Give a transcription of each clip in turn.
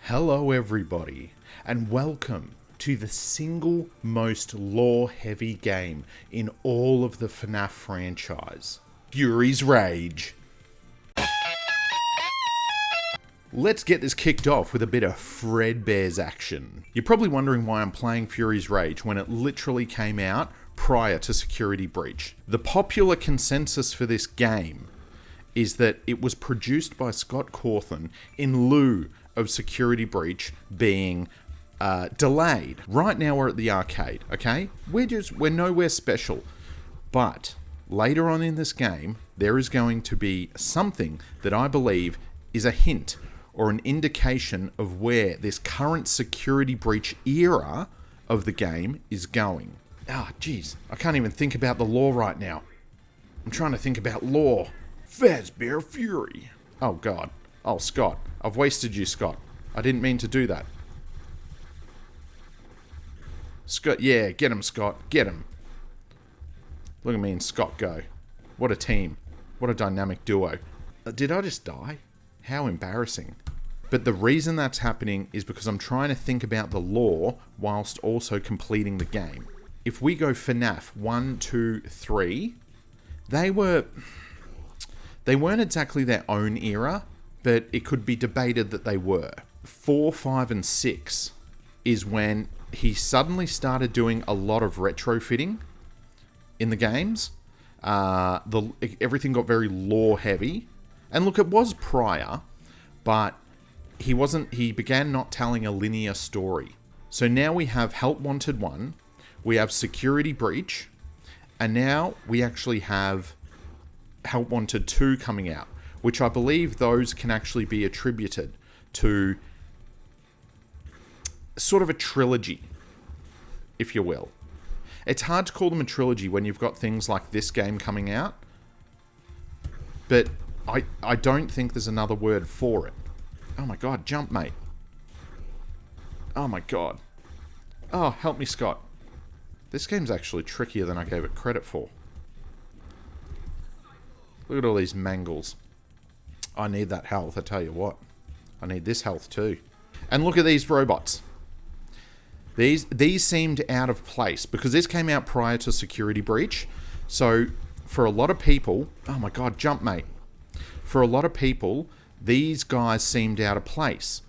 Hello everybody, and welcome to the single most lore-heavy game in all of the FNAF franchise, Fury's Rage. Let's get this kicked off with a bit of Fredbear's action. You're probably wondering why I'm playing Fury's Rage when it literally came out prior to Security Breach. The popular consensus for this game is that it was produced by Scott Cawthon in lieu of Security Breach being delayed. Right now we're at the arcade, okay? We're nowhere special. But later on in this game, there is going to be something that I believe is a hint or an indication of where this current Security Breach era of the game is going. Ah, jeez, I can't even think about the lore right now. I'm trying to think about lore. Fazbear Fury. Oh god. Oh, Scott. I've wasted you, Scott. I didn't mean to do that. Scott, yeah, get him, Scott. Get him. Look at me and Scott go. What a team. What a dynamic duo. Did I just die? How embarrassing. But the reason that's happening is because I'm trying to think about the lore whilst also completing the game. If we go FNAF 1, 2, 3, they weren't exactly their own era, but it could be debated that they were. 4, 5, and 6 is when he suddenly started doing a lot of retrofitting in the games. Everything got very lore heavy. And look, it was prior, but he began not telling a linear story. So now we have Help Wanted 1, we have Security Breach, and now we actually have Help Wanted 2 coming out, which I believe those can actually be attributed to sort of a trilogy, if you will. It's hard to call them a trilogy when you've got things like this game coming out, but I don't think there's another word for it. Oh my god, jump, mate. Oh my god. Oh, help me, Scott. This game's actually trickier than I gave it credit for. Look at all these mangles. I need that health, I tell you what. I need this health too. And look at these robots. These seemed out of place because this came out prior to Security Breach. So for a lot of people... Oh my god, jump, mate. For a lot of people, these guys seemed out of place.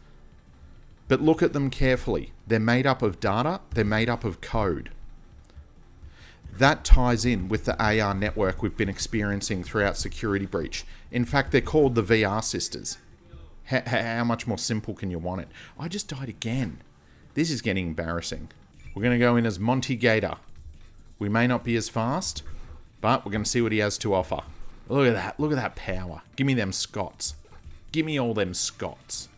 But look at them carefully. They're made up of data. They're made up of code. That ties in with the AR network we've been experiencing throughout Security Breach. In fact, they're called the VR sisters. How much more simple can you want it? I just died again. This is getting embarrassing. We're going to go in as Monty Gator. We may not be as fast, but we're going to see what he has to offer. Look at that. Look at that power. Give me them Scots. Give me all them Scots.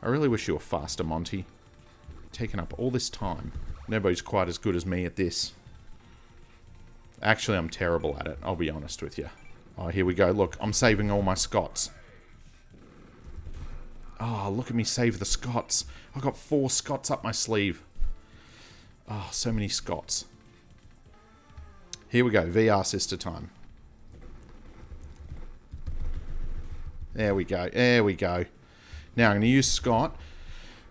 I really wish you were faster, Monty. Taking up all this time. Nobody's quite as good as me at this. Actually, I'm terrible at it, I'll be honest with you. Oh, here we go. Look, I'm saving all my Scots. Oh, look at me save the Scots. I've got 4 Scots up my sleeve. Oh, so many Scots. Here we go. VR sister time. There we go. There we go. Now, I'm going to use Scott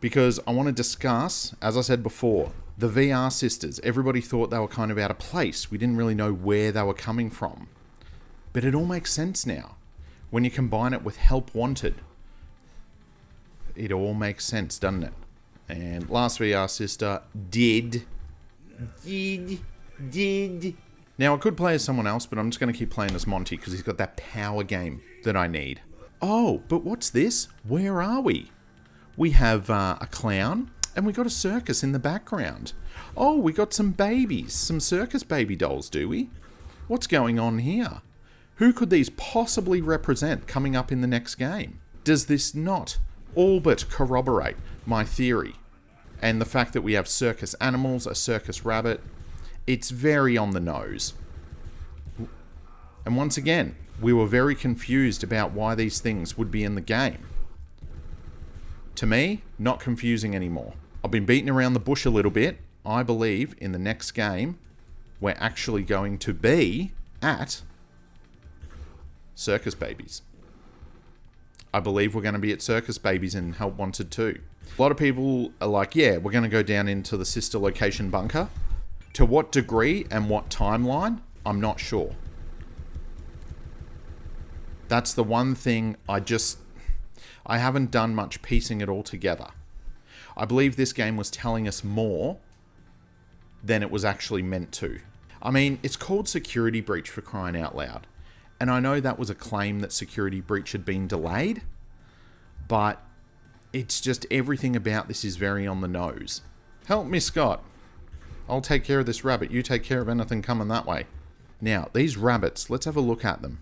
because I want to discuss, as I said before, the VR sisters. Everybody thought they were kind of out of place. We didn't really know where they were coming from. But it all makes sense now. When you combine it with Help Wanted, it all makes sense, doesn't it? And last VR sister did. Now, I could play as someone else, but I'm just going to keep playing as Monty because he's got that power game that I need. Oh, but what's this? Where are we? We have a clown. And we got a circus in the background. Oh, we got some babies. Some circus baby dolls, do we? What's going on here? Who could these possibly represent coming up in the next game? Does this not all but corroborate my theory? And the fact that we have circus animals, a circus rabbit, it's very on the nose. And once again, we were very confused about why these things would be in the game. To me, not confusing anymore. I've been beating around the bush a little bit. I believe in the next game, we're actually going to be at circus babies. I believe we're going to be at circus babies in Help Wanted 2. A lot of people are like, yeah, we're going to go down into the sister location bunker. To what degree and what timeline, I'm not sure. That's the one thing I haven't done much piecing it all together. I believe this game was telling us more than it was actually meant to. I mean, it's called Security Breach, for crying out loud. And I know that was a claim that Security Breach had been delayed, but it's just everything about this is very on the nose. Help me, Scott. I'll take care of this rabbit. You take care of anything coming that way. Now, these rabbits, let's have a look at them.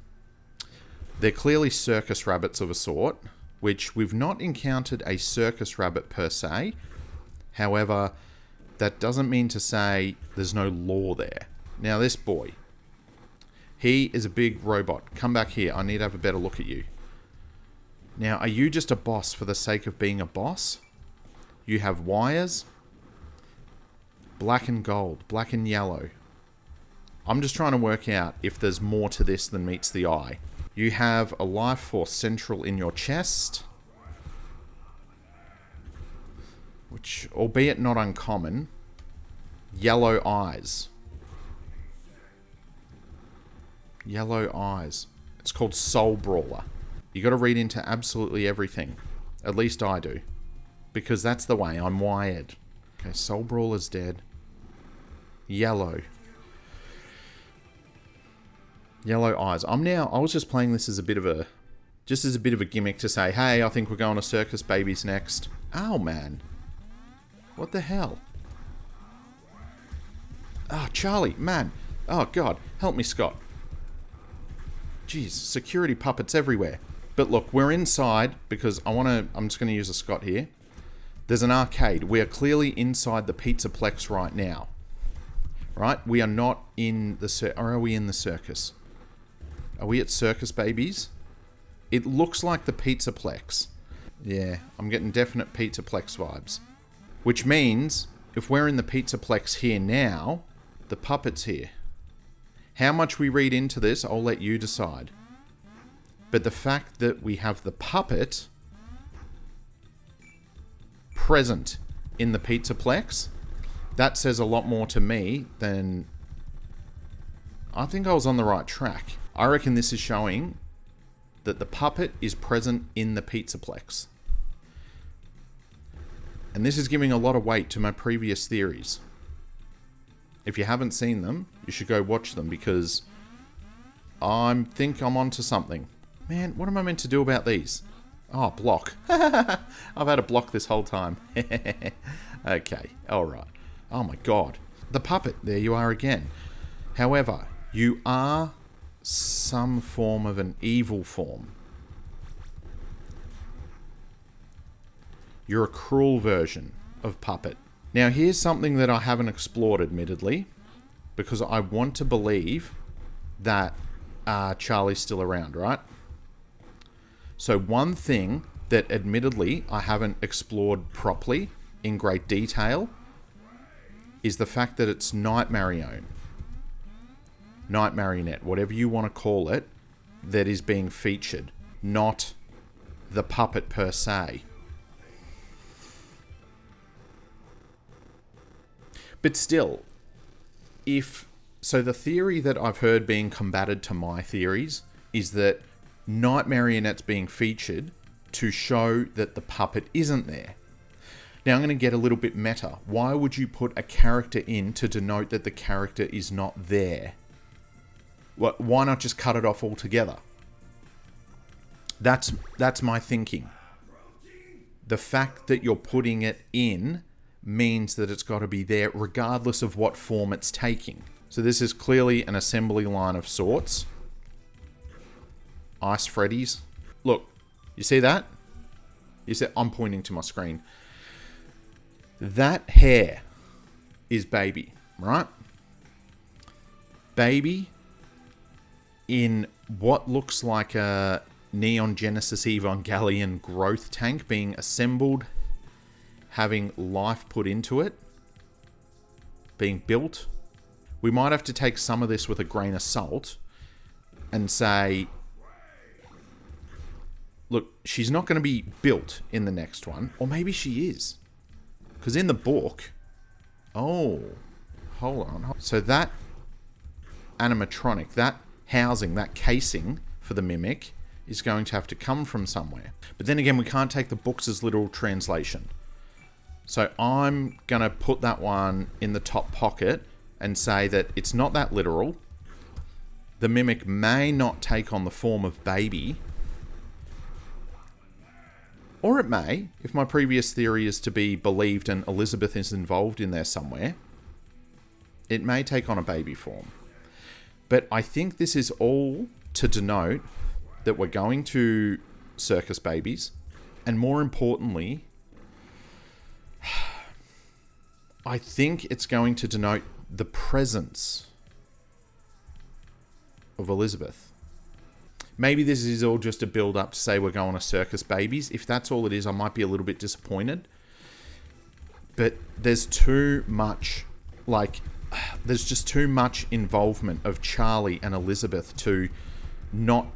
They're clearly circus rabbits of a sort, which we've not encountered a circus rabbit per se. However, that doesn't mean to say there's no lore there. Now, this boy, he is a big robot. Come back here. I need to have a better look at you. Now, are you just a boss for the sake of being a boss? You have wires. Black and gold. Black and yellow. I'm just trying to work out if there's more to this than meets the eye. You have a life force central in your chest. Which, albeit not uncommon. Yellow eyes. Yellow eyes. It's called Soul Brawler. You got to read into absolutely everything. At least I do. Because that's the way I'm wired. Okay, Soul Brawler's dead. Yellow. Yellow eyes. I was just playing this as a bit of a... Just as a bit of a gimmick to say, hey, I think we're going to Circus Babies next. Ow, man. What the hell? Oh, Charlie, man. Oh, God. Help me, Scott. Jeez, security puppets everywhere. But look, we're inside because I'm just going to use a Scott here. There's an arcade. We are clearly inside the Pizzaplex right now. Right? We are not in the... Or are we in the circus? Are we at Circus Babies? It looks like the Pizzaplex. Yeah, I'm getting definite Pizzaplex vibes. Which means, if we're in the Pizzaplex here now, the puppet's here. How much we read into this, I'll let you decide. But the fact that we have the puppet present in the Pizzaplex, that says a lot more to me than... I think I was on the right track. I reckon this is showing that the puppet is present in the Pizzaplex. And this is giving a lot of weight to my previous theories. If you haven't seen them, you should go watch them because I think I'm onto something. Man, what am I meant to do about these? Oh, block. I've had a block this whole time. Okay, alright. Oh my god. The puppet, there you are again. However, you are some form of an evil form. You're a cruel version of puppet. Now, here's something that I haven't explored, admittedly, because I want to believe that Charlie's still around, right? So one thing that, admittedly, I haven't explored properly in great detail is the fact that it's Night Marionette, whatever you want to call it, that is being featured, not the puppet per se. But still, so the theory that I've heard being combated to my theories is that Night Marionette's being featured to show that the puppet isn't there. Now I'm going to get a little bit meta. Why would you put a character in to denote that the character is not there? Why not just cut it off altogether? That's my thinking. The fact that you're putting it in means that it's got to be there regardless of what form it's taking. So this is clearly an assembly line of sorts. Ice Freddy's. Look, you see that? You see, I'm pointing to my screen. That hair is Baby, right? Baby in what looks like a Neon Genesis Evangelion growth tank being assembled, having life put into it, being built. We might have to take some of this with a grain of salt and say look, she's not going to be built in the next one. Or maybe she is. Because in the book... Oh, hold on. So that animatronic, that housing, that casing for the mimic is going to have to come from somewhere. But then again, we can't take the books as literal translation. So I'm going to put that one in the top pocket and say that it's not that literal. The mimic may not take on the form of baby. Or it may, if my previous theory is to be believed and Elizabeth is involved in there somewhere. It may take on a baby form. But I think this is all to denote that we're going to circus babies. And more importantly, I think it's going to denote the presence of Elizabeth. Maybe this is all just a build-up to say we're going to circus babies. If that's all it is, I might be a little bit disappointed. But there's too much, there's just too much involvement of Charlie and Elizabeth to not,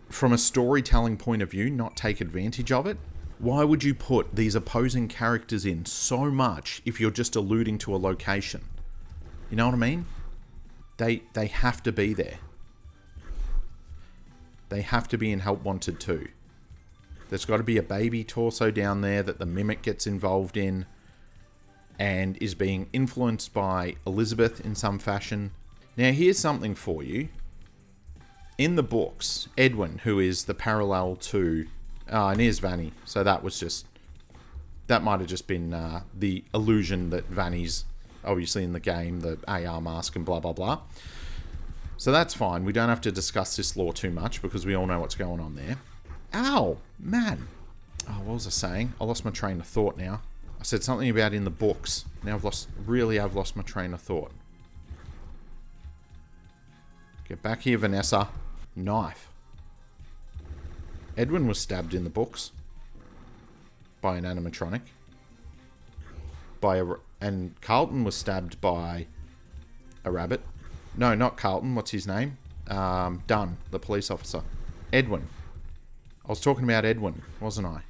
from a storytelling point of view, not take advantage of it. Why would you put these opposing characters in so much if you're just alluding to a location? You know what I mean? They have to be there. They have to be in Help Wanted too. There's got to be a baby torso down there that the mimic gets involved in and is being influenced by Elizabeth in some fashion. Now, here's something for you. In the books, Edwin, who is the parallel to... and here's Vanny. So that was just... That might have just been the illusion that Vanny's obviously in the game, the AR mask and blah, blah, blah. So that's fine. We don't have to discuss this lore too much because we all know what's going on there. Ow! Man! Oh, what was I saying? I lost my train of thought now. I said something about in the books. Now I've lost my train of thought. Get back here, Vanessa. Knife. Edwin was stabbed in the books by an animatronic. And Carlton was stabbed by a rabbit. No, not Carlton. What's his name? Dunn, the police officer. Edwin. I was talking about Edwin, wasn't I?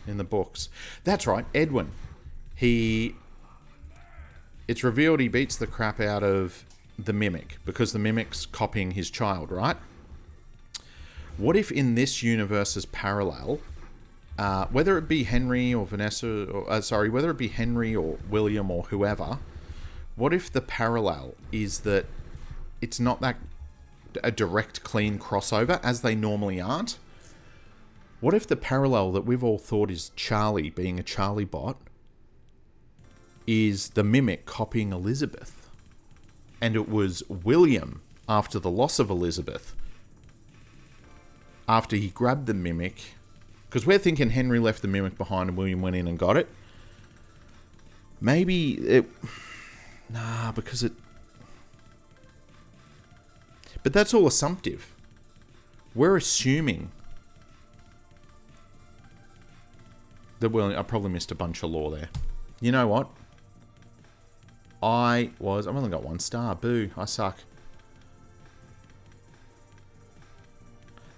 In the books. That's right, Edwin. It's revealed he beats the crap out of the mimic because the mimic's copying his child, right? What if in this universe's parallel, whether it be Henry or Vanessa, or whether it be Henry or William or whoever, what if the parallel is that it's not that a direct, clean crossover, as they normally aren't? What if the parallel that we've all thought is Charlie being a Charlie bot is the mimic copying Elizabeth? And it was William, after the loss of Elizabeth, after he grabbed the mimic, because we're thinking Henry left the mimic behind and William went in and got it. Maybe it... Nah, because it... But that's all assumptive. We're assuming that William... I probably missed a bunch of lore there. You know what? I've only got 1 star. Boo, I suck.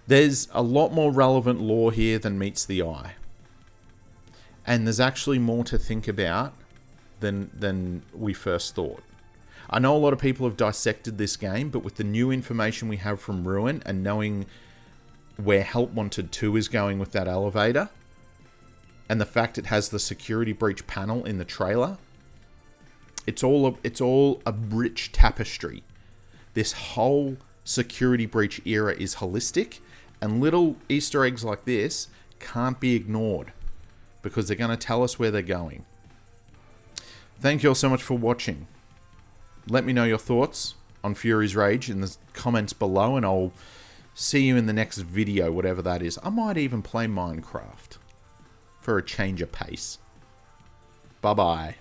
There's a lot more relevant lore here than meets the eye. And there's actually more to think about than we first thought. I know a lot of people have dissected this game, but with the new information we have from Ruin and knowing where Help Wanted 2 is going with that elevator, and the fact it has the security breach panel in the trailer, it's all a rich tapestry. This whole security breach era is holistic, and little Easter eggs like this can't be ignored because they're going to tell us where they're going. Thank you all so much for watching. Let me know your thoughts on Fury's Rage in the comments below, and I'll see you in the next video, whatever that is. I might even play Minecraft for a change of pace. Bye-bye.